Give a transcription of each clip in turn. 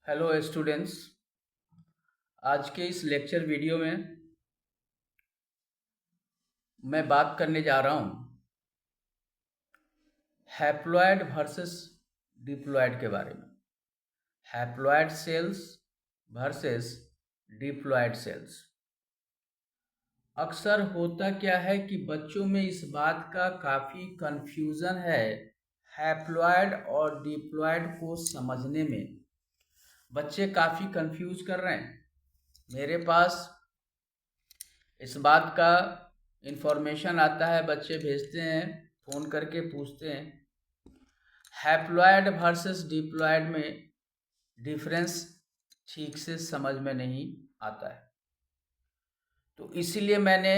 Hello students. आज के इस लेक्चर वीडियो में मैं बात करने जा रहा हूँ हैप्लॉयड वर्सेस डिप्लॉयड के बारे में। Haploid cells versus diploid cells. अक्सर होता क्या है कि बच्चों में इस बात का काफ़ी कंफ्यूजन है हैप्लॉयड और डिप्लॉयड को समझने में। बच्चे काफ़ी कंफ्यूज कर रहे हैं। मेरे पास इस बात का इंफॉर्मेशन आता है, बच्चे भेजते हैं, फ़ोन करके पूछते हैं हैप्लॉयड वर्सेस डिप्लॉयड में डिफरेंस ठीक से समझ में नहीं आता है। तो इसीलिए मैंने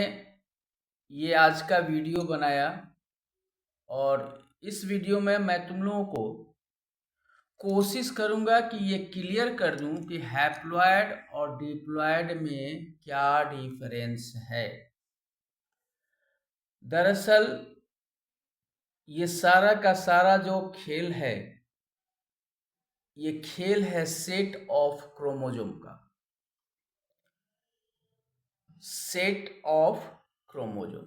ये आज का वीडियो बनाया और इस वीडियो में मैं तुम लोगों को कोशिश करूंगा कि ये क्लियर कर दूं कि हैप्लॉयड और डिप्लॉयड में क्या डिफरेंस है। दरअसल ये सारा का सारा जो खेल है, ये खेल है सेट ऑफ क्रोमोसोम का। सेट ऑफ क्रोमोसोम,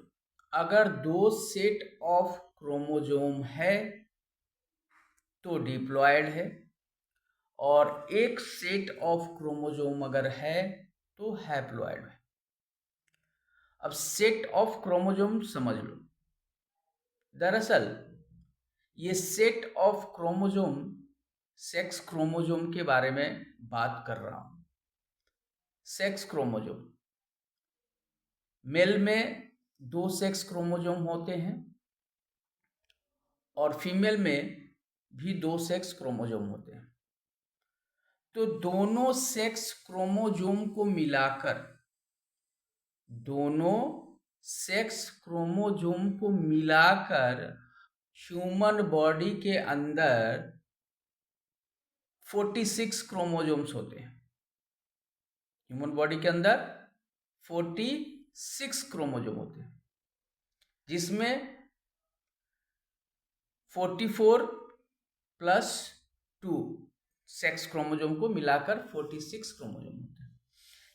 अगर दो सेट ऑफ क्रोमोसोम है तो डिप्लॉयड है, और एक सेट ऑफ क्रोमोसोम अगर है तो हैप्लॉयड है। अब सेट ऑफ क्रोमोसोम समझ लो। दरअसल ये set of chromosome sex chromosome के बारे में बात कर रहा हूं। सेक्स क्रोमोसोम, मेल में दो सेक्स क्रोमोसोम होते हैं और फीमेल में भी दो सेक्स क्रोमोसोम होते हैं। तो दोनों सेक्स क्रोमोसोम को मिलाकर, दोनों सेक्स क्रोमोसोम को मिलाकर ह्यूमन बॉडी के अंदर 46 क्रोमोसोम्स होते हैं। ह्यूमन बॉडी के अंदर 46 क्रोमोसोम होते हैं, जिसमें 44 प्लस 2 सेक्स क्रोमोसोम को मिलाकर 46 क्रोमोसोम होते हैं।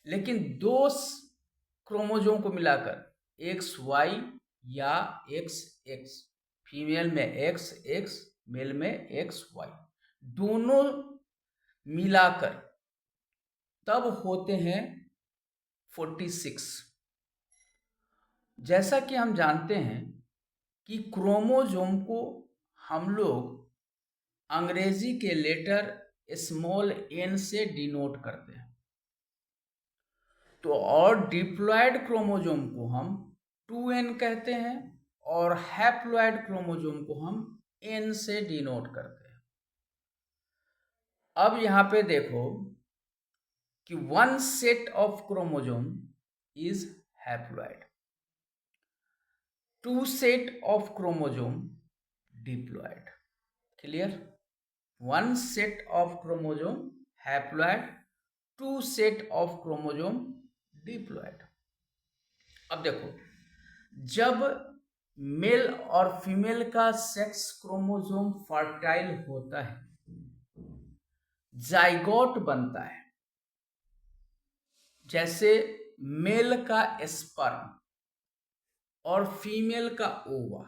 लेकिन दो क्रोमोसोम को मिलाकर XY या XX, फीमेल में XX, मेल में XY, दोनों मिलाकर तब होते हैं 46। जैसा कि हम जानते हैं कि क्रोमोसोम को हम लोग अंग्रेजी के लेटर स्मॉल n से डिनोट करते हैं, तो और डिप्लॉयड क्रोमोसोम को हम 2n कहते हैं और हैप्लॉयड क्रोमोसोम को हम n से डिनोट करते हैं। अब यहां पे देखो कि one set of chromosome is haploid, two set of chromosome diploid. Clear? One set of chromosome haploid, two set of chromosome diploid. अब देखो, जब मेल और फीमेल का सेक्स क्रोमोसोम फर्टाइल होता है, जाइगोट बनता है, जैसे मेल का स्पर्म और फीमेल का ओवा,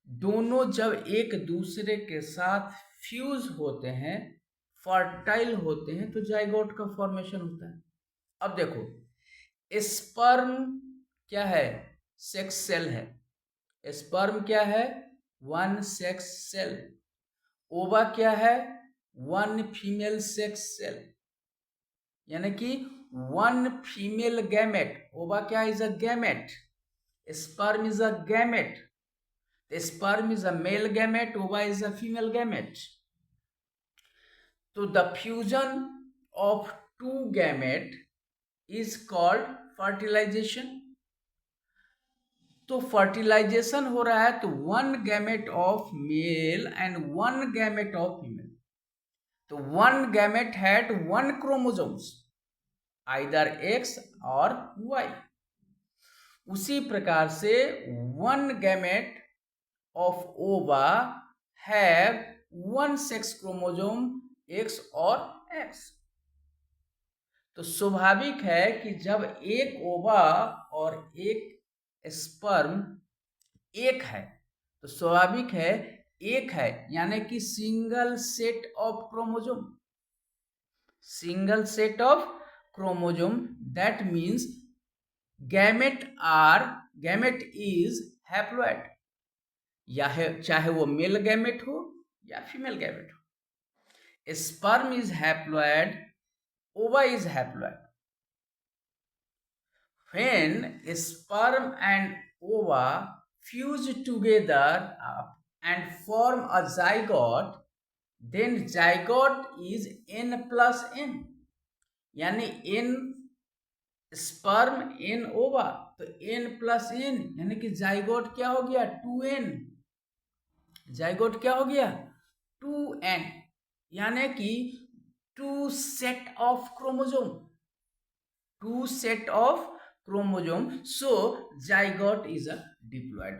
दोनों जब एक दूसरे के साथ फ्यूज होते हैं, फर्टाइल होते हैं, तो जाइगोट का फॉर्मेशन होता है। अब देखो, स्पर्म क्या है? सेक्स सेल है। स्पर्म क्या है? One sex cell. ओवा क्या है? वन फीमेल सेक्स सेल, यानी कि वन फीमेल गैमेट। ओवा क्या is a gamete, sperm is a gamete. Sperm is a male gamete, ova is a female gamete. तो the fusion of two gamete is called fertilization. तो fertilization हो रहा है तो one gamete of male and one gamete of female. तो one gamete had one chromosomes, either X और Y. उसी प्रकार से one gamete of ova have one sex chromosome X और एक्स। तो स्वाभाविक है कि जब एक ओवा और एक स्पर्म एक है तो स्वाभाविक है एक है, यानी कि single set of chromosome, single set of chromosome, that means gamete is haploid, या है चाहे वो मेल गैमेट हो या फीमेल गैमेट हो। स्पर्म इज हैप्लॉइड, ओवा is haploid. When sperm and ova fuse together and form a zygote, then zygote is n plus n, यानी n sperm n ओवा, तो n प्लस n यानी कि zygote क्या हो गया 2n, जाइगोट क्या हो गया 2n, यानी कि 2 set of chromosome, 2 set of chromosome, so zygote is a diploid.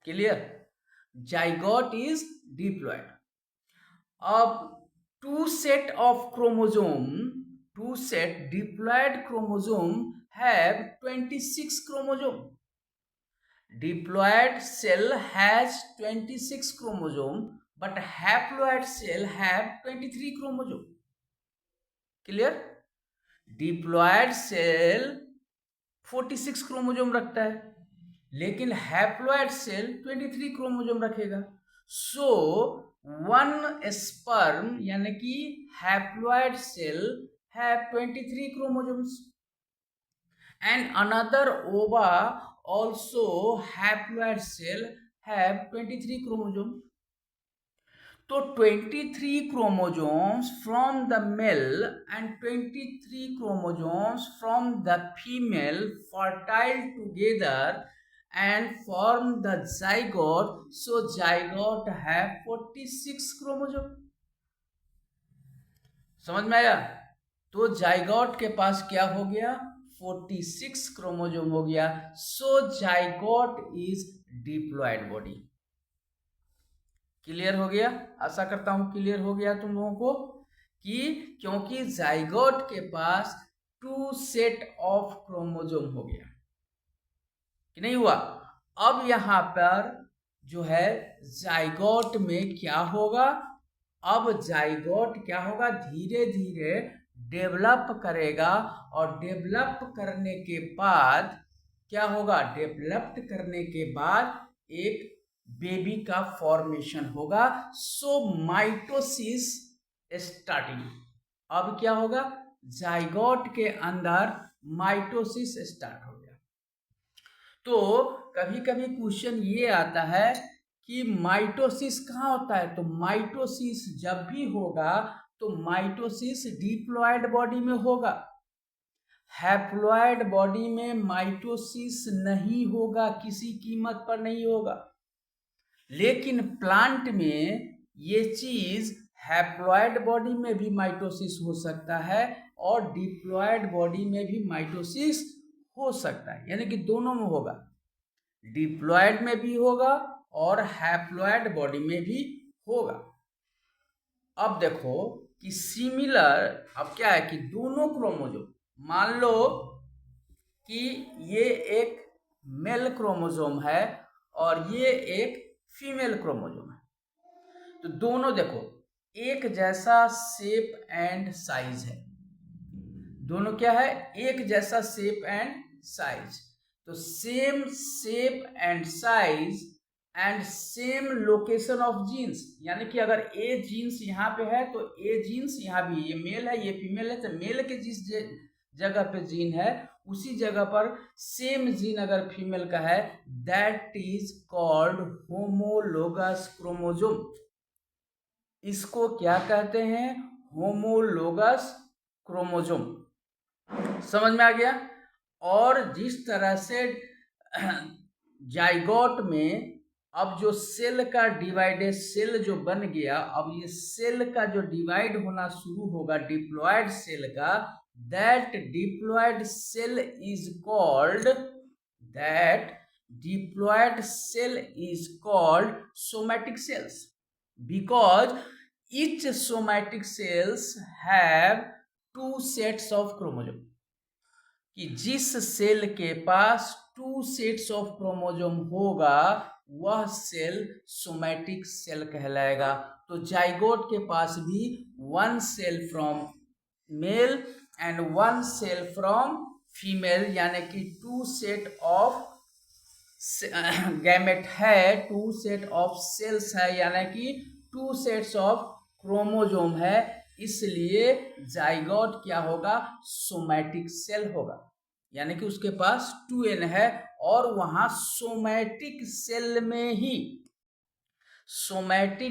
Clear? Zygote is diploid. अब 2 set of chromosome, 2 set diploid chromosome have 26 chromosome. Diploid cell has 26 chromosome, but haploid cell have 23 chromosome. Clear? Diploid cell 46 chromosome रखता है, लेकिन haploid cell 23 chromosome रखेगा। So one sperm यानी कि haploid cell have 23 chromosomes and another ova also haploid cell have 23 chromosome. तो 23 chromosomes from the male and 23 chromosomes from the female fertile together and form the zygote. So zygote have 46 chromosome. समझ में आया? तो zygote के पास क्या हो गया 46 chromosome हो गया। So zygote is diploid body. Clear हो गया? आशा करता हूं क्लियर हो गया तुम लोगों को कि क्योंकि जाइगोट के पास 2 सेट ऑफ क्रोमोसोम हो गया कि नहीं हुआ। अब यहां पर जो है जाइगोट में क्या होगा, अब जाइगोट क्या होगा धीरे धीरे डेवलप करेगा और डेवलप करने के बाद क्या होगा, डेवलप्ड करने के बाद एक बेबी का फॉर्मेशन होगा। So mitosis starting. अब क्या होगा, जाइगोट के अंदर माइटोसिस स्टार्ट हो गया। तो कभी कभी क्वेश्चन ये आता है कि माइटोसिस कहाँ होता है, तो माइटोसिस जब भी होगा तो माइटोसिस डिप्लॉयड बॉडी में होगा। हैप्लॉयड बॉडी में माइटोसिस नहीं होगा, किसी कीमत पर नहीं होगा। लेकिन प्लांट में ये चीज हैप्लॉयड बॉडी में भी माइटोसिस हो सकता है और डिप्लॉयड बॉडी में भी माइटोसिस हो सकता है, यानी कि दोनों में होगा, डिप्लॉयड में भी होगा और हैप्लॉयड बॉडी में भी होगा। अब देखो कि सिमिलर, अब क्या है कि दोनों क्रोमोसोम, मान लो कि ये एक मेल क्रोमोसोम है और ये एक फीमेल क्रोमोसोम है, तो दोनों देखो एक जैसा शेप एंड साइज है, दोनों क्या है एक जैसा शेप एंड साइज। तो same shape and size and same location of genes, यानी कि अगर ए जीन्स यहाँ पे है तो ए जीन्स यहाँ भी, ये मेल है ये फीमेल है, तो मेल के जिस जगह पे जीन है उसी जगह पर सेम जीन अगर फीमेल का है, that is called homologous chromosome. इसको क्या कहते हैं, होमोलोगस क्रोमोसोम। समझ में आ गया? और जिस तरह से जाइगोट में अब जो सेल का डिवाइडेड सेल जो बन गया, अब ये सेल का जो डिवाइड होना शुरू होगा डिप्लॉयड सेल का, that diploid cell is called, that diploid cell is called somatic cells, because each somatic cells have 2 sets of chromosome, कि जिस सेल के पास 2 सेट्स ऑफ क्रोमोजोम होगा वह सेल सोमैटिक सेल कहलाएगा। तो जाइगोट के पास भी 1 cell from male and 1 cell from female, यानी कि 2 सेट ऑफ गैमेट है, 2 सेट ऑफ सेल्स है, यानी कि 2 सेट्स ऑफ क्रोमोजोम है, इसलिए जाइगोट क्या होगा, सोमैटिक सेल होगा, यानी कि उसके पास 2n है। और वहां सोमैटिक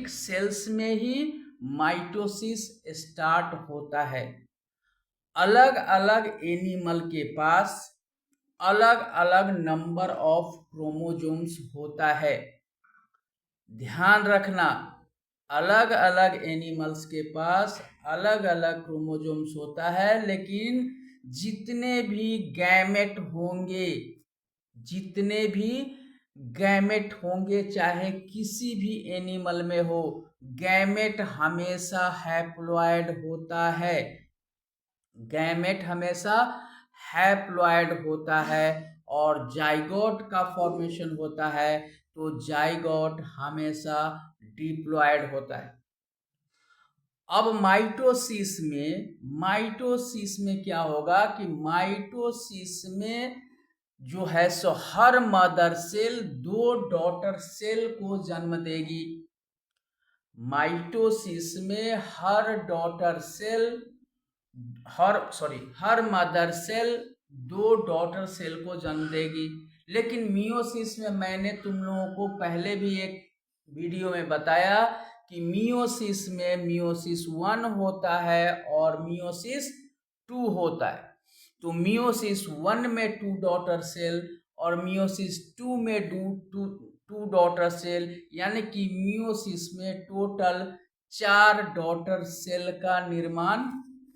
सेल्स में ही माइटोसिस स्टार्ट होता है। अलग अलग एनिमल के पास अलग अलग नंबर ऑफ क्रोमोजोम्स होता है। ध्यान रखना, अलग अलग एनिमल्स के पास अलग अलग क्रोमोजोम्स होता है, लेकिन जितने भी गैमेट होंगे चाहे किसी भी एनिमल में हो, गैमेट हमेशा हैप्लॉइड होता है। गैमेट हमेशा हैप्लॉइड होता है और जाइगोट का फॉर्मेशन होता है तो जाइगोट हमेशा डिप्लॉइड होता है। अब माइटोसिस में क्या होगा कि माइटोसिस में जो है सो हर मदर सेल 2 डॉटर सेल को जन्म देगी। माइटोसिस में हर मदर सेल 2 डॉटर सेल को जन्म देगी। लेकिन मियोसिस में मैंने तुम लोगों को पहले भी एक वीडियो में बताया कि मियोसिस में मियोसिस 1 होता है और मियोसिस 2 होता है। तो मियोसिस 1 में 2 डॉटर सेल और मियोसिस 2 में 2 डॉटर सेल, यानी कि मियोसिस में टोटल 4 डॉटर सेल का निर्माण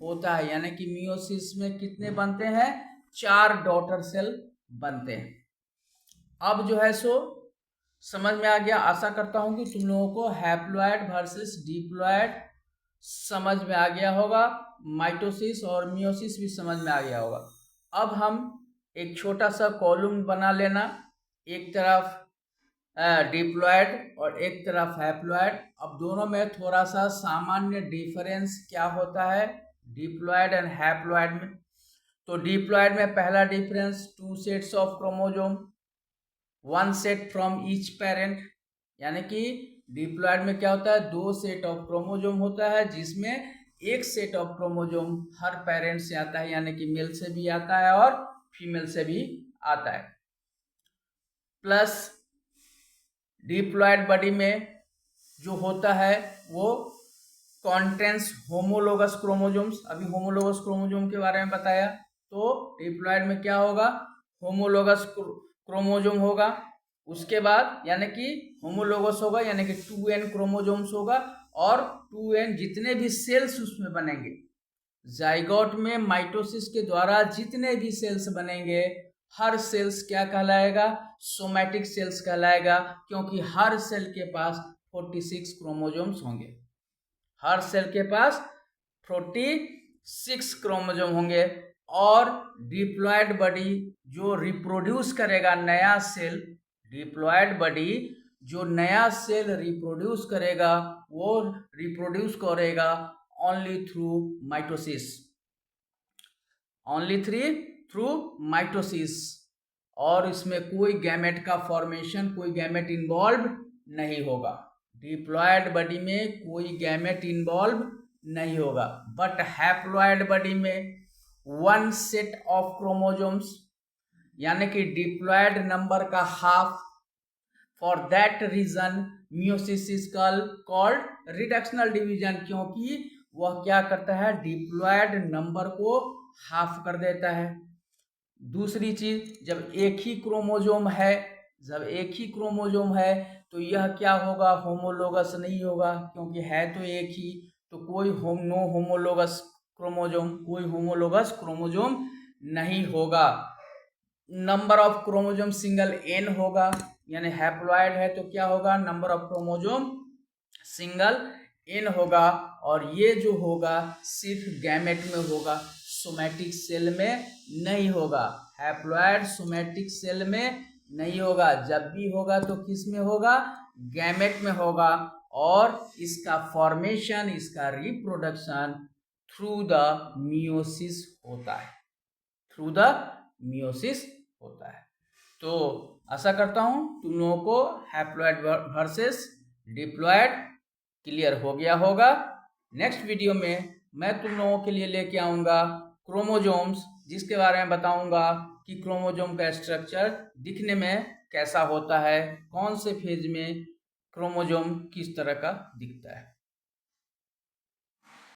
होता है। यानी कि मियोसिस में कितने बनते हैं, 4 डॉटर सेल बनते हैं। अब जो है सो समझ में आ गया। आशा करता हूं कि तुम लोगों को हैप्लॉइड वर्सेस डिप्लॉइड समझ में आ गया होगा, माइटोसिस और मियोसिस भी समझ में आ गया होगा। अब हम एक छोटा सा कॉलम बना लेना, एक तरफ डिप्लॉइड और एक तरफ हैप्लॉइड। अब दोनों में थोड़ा सा सामान्य डिफरेंस क्या होता है डिप्लॉइड एंड हैप्लॉइड में। तो डिप्लॉइड में पहला difference 2 sets of chromosome, 1 set from each parent, यानी कि डिप्लॉइड में क्या होता है 2 सेट ऑफ क्रोमोजोम होता है, जिसमें एक set of chromosome her parent से आता है, यानी कि मेल से भी आता है और फीमेल से भी आता है। प्लस डिप्लॉइड बॉडी में जो होता है वो कॉन्टेंस होमोलोगस क्रोमोजोम्स। अभी होमोलोगस क्रोमोजोम के बारे में बताया। तो डिप्लॉइड में क्या होगा, होमोलोगस क्रोमोजोम होगा। उसके बाद यानी कि होमोलोगस होगा, यानी कि 2n क्रोमोजोम्स होगा और 2n जितने भी सेल्स उसमें बनेंगे जाइगोट में माइटोसिस के द्वारा जितने भी सेल्स बनेंगे, हर सेल्स क्या कहलाएगा, सोमैटिक सेल्स कहलाएगा, क्योंकि हर सेल के पास 46 क्रोमोजोम्स होंगे। हर सेल के पास 46 क्रोमोजोम होंगे। और डिप्लॉइड बॉडी जो रिप्रोड्यूस करेगा नया सेल, डिप्लॉइड बॉडी जो नया सेल रिप्रोड्यूस करेगा वो रिप्रोड्यूस करेगा ओनली थ्रू माइटोसिस, और इसमें कोई गैमेट का फॉर्मेशन, कोई गैमेट इन्वॉल्व नहीं होगा। डिप्लॉइड बॉडी में कोई गैमेट इन्वॉल्व नहीं होगा। बट हैप्लॉइड बॉडी में 1 सेट ऑफ क्रोमोजोम्स, यानी कि डिप्लॉइड नंबर का half. For that reason meiosis is called reductional division, क्योंकि वह क्या करता है डिप्लॉइड नंबर को हाफ कर देता है। दूसरी चीज, जब एक ही क्रोमोजोम है तो यह क्या होगा, होमोलोगस नहीं होगा, क्योंकि है तो एक ही, तो कोई होमोलोगस क्रोमोजोम नहीं होगा। Number of chromosome single n होगा, यानी हैप्लॉइड है तो क्या होगा, number of chromosome single N होगा, और ये जो होगा सिर्फ गैमेट में होगा, सोमैटिक सेल में नहीं होगा। हैप्लॉयड सोमैटिक सेल में नहीं होगा। जब भी होगा तो किस में होगा? गैमेट में होगा। और इसका फॉर्मेशन, इसका रिप्रोडक्शन थ्रू द मियोसिस होता है, थ्रू द मियोसिस होता है। तो आशा करता हूं तुम लोगों को हैप्लॉयड वर्सेस डिप्लॉयड क्लियर हो गया होगा। नेक्स्ट वीडियो में मैं तुम लोगों के लिए लेके आऊँगा क्रोमोजोम्स, जिसके बारे में बताऊँगा कि क्रोमोजोम का स्ट्रक्चर दिखने में कैसा होता है, कौन से फेज में क्रोमोजोम किस तरह का दिखता है।